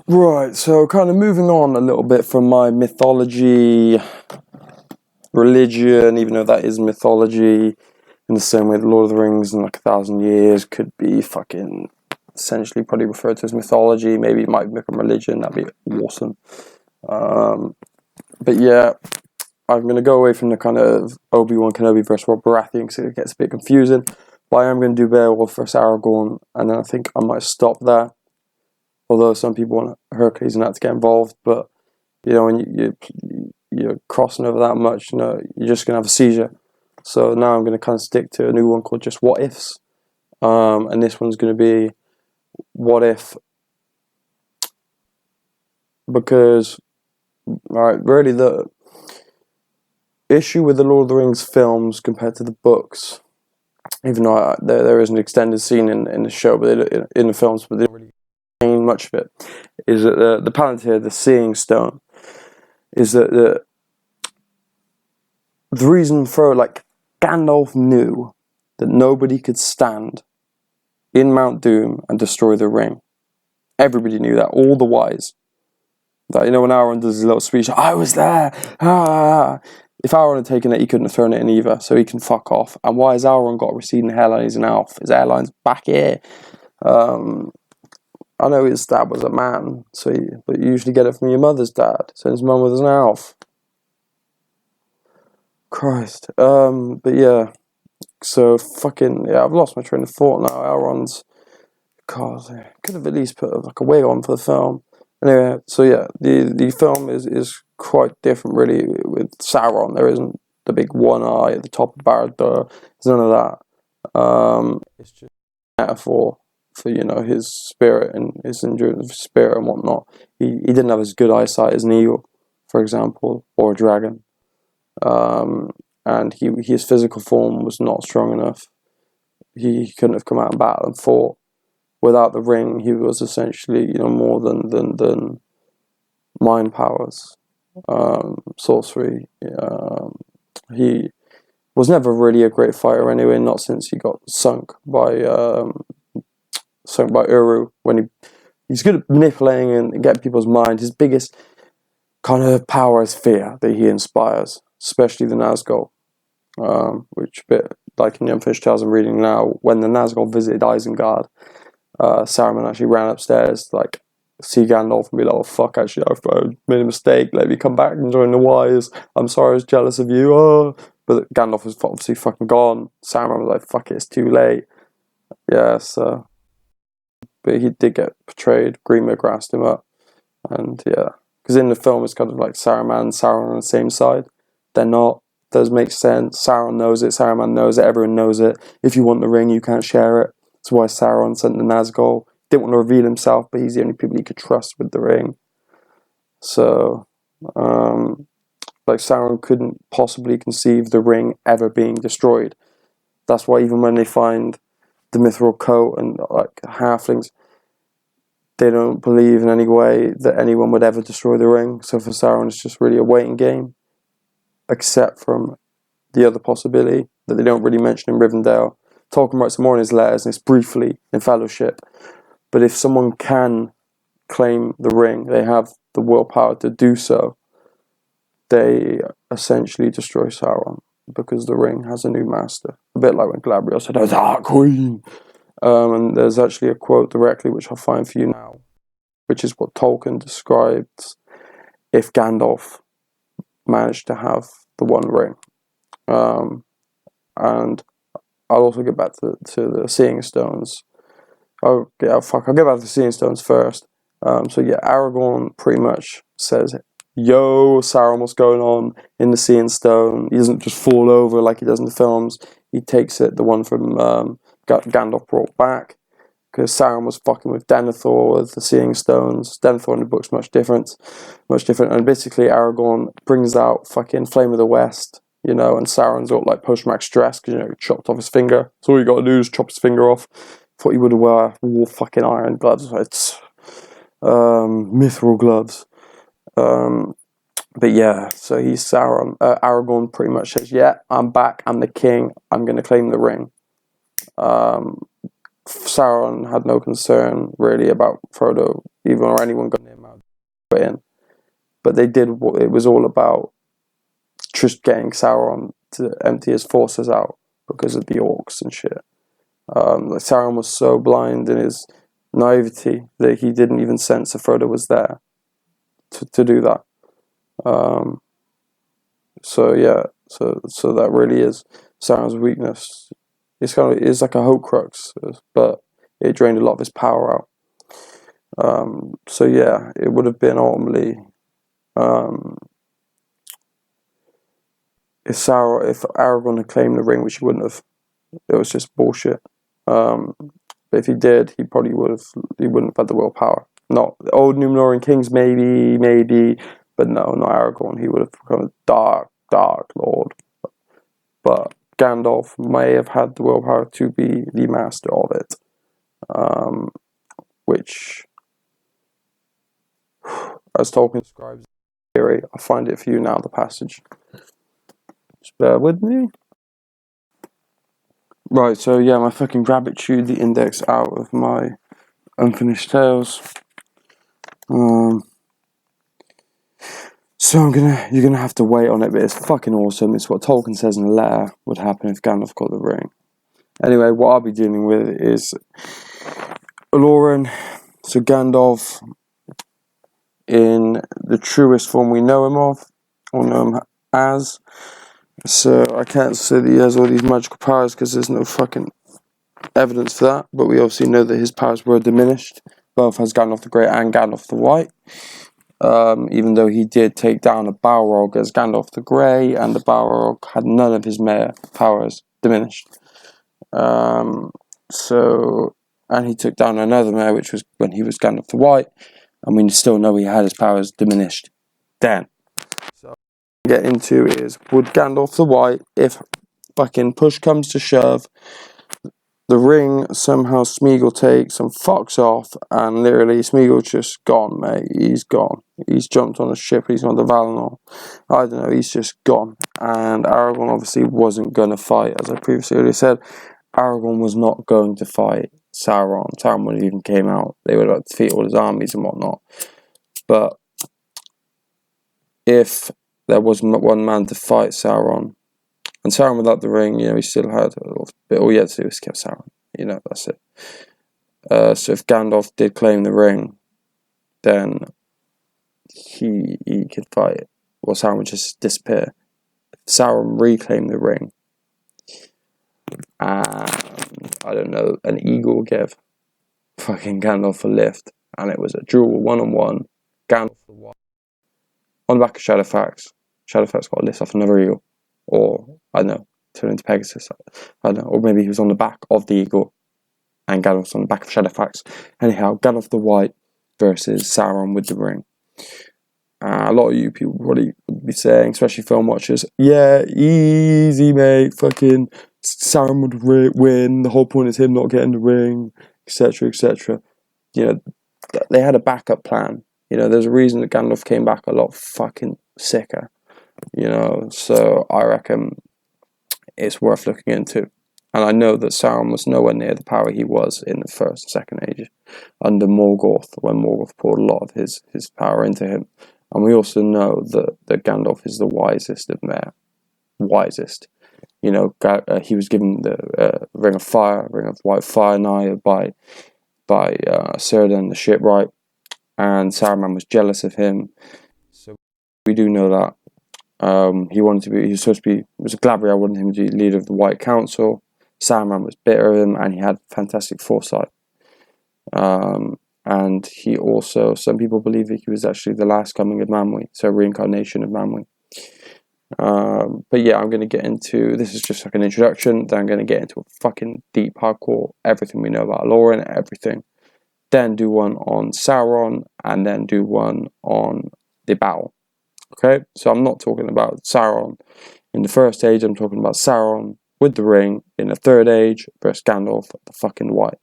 Right, so kind of moving on a little bit from my mythology, religion, even though that is mythology, in the same way the Lord of the Rings in like 1,000 years could be fucking essentially probably referred to as mythology. Maybe it might become religion. That'd be awesome. But yeah, I'm going to go away from the kind of Obi-Wan Kenobi versus Rob Baratheon because it gets a bit confusing. But I am going to do Beowulf versus Aragorn, and then I think I might stop there. Although some people want Hercules and that to get involved, but you know, when you're crossing over that much, you know, you're just going to have a seizure. So now I'm going to kind of stick to a new one called just What Ifs. And this one's going to be what if, because, right, really the issue with the Lord of the Rings films compared to the books, even though there is an extended scene in the show, but in the films, but they don't really gain much of it, is that the Palantir, the Seeing Stone, is that the reason for, like, Gandalf knew that nobody could stand in Mount Doom and destroy the ring. Everybody knew that, all the wise. That, you know, when Aragorn does his little speech, I was there! Ah! If Aragorn had taken it, he couldn't have thrown it in either, so he can fuck off. And why has Aragorn got a receding hairline? He's an elf. His hairline's back here. I know his dad was a man, but you usually get it from your mother's dad. So his mum was an elf. Christ. But yeah. So fucking, yeah, I've lost my train of thought now. Elrond's, God, could have at least put like a wig on for the film. Anyway, so yeah, the film is quite different really with Sauron. There isn't the big one eye at the top of Barad-dûr. There's none of that. It's just a metaphor for, you know, his spirit and his endurance of spirit and whatnot. He didn't have as good eyesight as an eagle, for example, or a dragon. And his physical form was not strong enough. He couldn't have come out in battle and fought. Without the ring, he was essentially, you know, more than mind powers, sorcery. He was never really a great fighter anyway. Not since he got sunk by Uru. When he's good at manipulating and getting people's mind. His biggest kind of power is fear that he inspires, especially the Nazgul. Which bit like in the Unfinished Tales I'm reading now, when the Nazgul visited Isengard, Saruman actually ran upstairs, like, see Gandalf and be like, oh fuck, actually I made a mistake, let me come back and join the wise, I'm sorry I was jealous of you, oh. But Gandalf was obviously fucking gone. Saruman was like, fuck it, it's too late. Yeah, so, but he did get betrayed. Grima grassed him up, and yeah, because in the film it's kind of like Saruman and Sauron on the same side. They're not. Does make sense. Sauron knows it, Saruman knows it, everyone knows it. If you want the ring, you can't share it. That's why Sauron sent the Nazgul. Didn't want to reveal himself, but he's the only people he could trust with the ring. So, like, Sauron couldn't possibly conceive the ring ever being destroyed. That's why even when they find the mithril coat and, like, halflings, they don't believe in any way that anyone would ever destroy the ring. So for Sauron, it's just really a waiting game. Except from the other possibility that they don't really mention in Rivendell. Tolkien writes more in his letters, and it's briefly in Fellowship. But if someone can claim the ring, they have the willpower to do so, they essentially destroy Sauron, because the ring has a new master. A bit like when Galadriel said, "Oh, Dark Queen!" And there's actually a quote directly, which I'll find for you now, which is what Tolkien describes if Gandalf managed to have the One Ring. And I'll also get back to the Seeing Stones. I'll get back to the Seeing Stones first. So yeah, Aragorn pretty much says, yo, Sauron, what's going on in the Seeing Stone? He doesn't just fall over like he does in the films. He takes it, the one from Gandalf brought back, because Sauron was fucking with Denethor with the Seeing Stones. Denethor in the book's much different. And basically Aragorn brings out fucking Flame of the West, you know, and Sauron's all like post-traumatic stress because, you know, he chopped off his finger. So all you gotta do is chop his finger off. Thought he would have wore fucking iron gloves. It's mithril gloves. But yeah, so he's Sauron. Aragorn pretty much says, yeah, I'm back, I'm the king, I'm gonna claim the ring. Sauron had no concern really about Frodo, even or anyone going near Mount in. But they did. It was all about just getting Sauron to empty his forces out because of the orcs and shit. Like Sauron was so blind in his naivety that he didn't even sense that Frodo was there to do that. So that really is Sauron's weakness. It's like a Horcrux, but it drained a lot of his power out. So yeah, it would have been ultimately if Aragorn had claimed the ring, which he wouldn't have. It was just bullshit. But if he did, he wouldn't have had the willpower. Not the old Numenorean kings, maybe, but no, not Aragorn. He would have become a dark lord. But Gandalf may have had the willpower to be the master of it. Which, as Tolkien describes the theory, I'll find it for you now, the passage. Just bear with me. Right, so yeah, my fucking rabbit chewed the index out of my unfinished tales. So you're gonna have to wait on it, but it's fucking awesome. It's what Tolkien says in the letter would happen if Gandalf got the ring. Anyway, what I'll be dealing with is Olorin, so Gandalf in the truest form we know him of, or know him as. So I can't say that he has all these magical powers because there's no fucking evidence for that, but we obviously know that his powers were diminished, both as Gandalf the Great and Gandalf the White. Even though he did take down a Balrog as Gandalf the Grey, and the Balrog had none of his Maia powers diminished. And he took down another Maia, which was when he was Gandalf the White, and we still know he had his powers diminished then. So get into is, would Gandalf the White, if fucking push comes to shove, the ring somehow Smeagol takes and fucks off, and literally Smeagol's just gone, mate. He's gone. He's jumped on a ship, he's on the Valinor. I don't know, he's just gone. And Aragorn obviously wasn't going to fight, as I previously already said. Aragorn was not going to fight Sauron. Sauron would have even came out. They would have defeated all his armies and whatnot. But if there was one man to fight Sauron, and Sauron without the ring, he still had a little bit. All he had to do was kill Sauron. That's it. So if Gandalf did claim the ring, then he could fight it. Well, Sauron would just disappear. If Sauron reclaimed the ring, and I don't know, an eagle gave fucking Gandalf a lift, and it was a duel 1-on-1. Gandalf the White on the back of Shadowfax. Shadowfax got a lift off another eagle, or I don't know, turned into Pegasus. I don't know, or maybe he was on the back of the eagle, and Gandalf was on the back of Shadowfax. Anyhow, Gandalf the White versus Sauron with the ring. A lot of you people probably would be saying, especially film watchers, yeah, easy, mate, fucking Sauron would win, the whole point is him not getting the ring, etc., etc. They had a backup plan. There's a reason that Gandalf came back a lot fucking sicker. So I reckon it's worth looking into. And I know that Sauron was nowhere near the power he was in the first and second age under Morgoth, when Morgoth poured a lot of his power into him. And we also know that Gandalf is the wisest of men. Wisest. He was given the Ring of Fire, Ring of White Fire Naya by Círdan the Shipwright, and Saruman was jealous of him. So we do know that. He was supposed to be, it was Galadriel wanted him to be leader of the White Council. Saruman was bitter of him, and he had fantastic foresight. And he also, some people believe that he was actually the last coming of Manwe, so a reincarnation of Manwe. But yeah, I'm going to get into, this is just like an introduction, then I'm going to get into a fucking deep, hardcore, everything we know about Olorin, everything. Then do one on Sauron, and then do one on the battle. Okay, so I'm not talking about Sauron in the first age, I'm talking about Sauron with the ring in the third age versus Gandalf the fucking White.